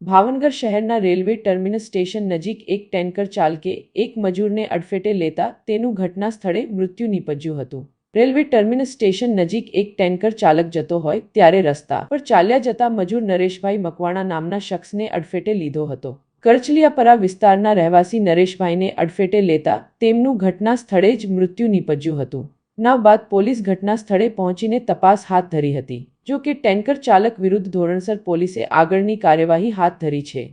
ભાવનગર શહેરના railway terminus station નજીક એક ટેન્કર ચાલકે એક મજૂરને અડફેટે લેતા તેનું ઘટના સ્થળે મૃત્યુ નીપજ્યું હતું। રેલવે ટર્મિનસ સ્ટેશન નજીક એક ટેન્કર ચાલક જતો હોય ત્યારે રસ્તા પર ચાલ્યા જતા મજૂર નરેશભાઈ મકવાણા નામના શખ્સને અડફેટે લીધો હતો। કરચલિયાપરા વિસ્તારના રહેવાસી નરેશભાઈને અડફેટે લેતા તેમનું ઘટના સ્થળે જ મૃત્યુ નીપજ્યું હતું। બનાવ બાદ પોલીસ ઘટના સ્થળે પહોંચીને તપાસ હાથ ધરી હતી। જો કે ટેન્કર ચાલક વિરુદ્ધ ધોરણસર પોલીસે આગળની કાર્યવાહી હાથ ધરી છે।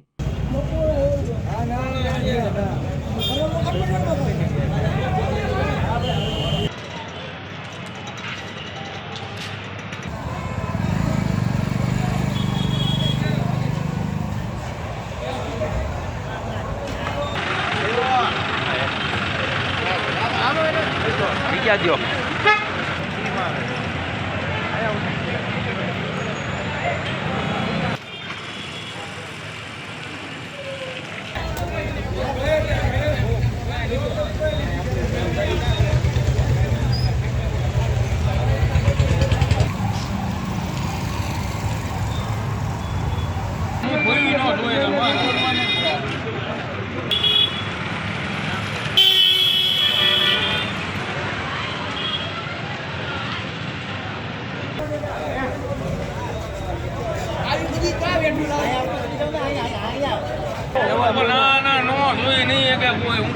ના ના નો જોઈ નહીં કે કોઈ હું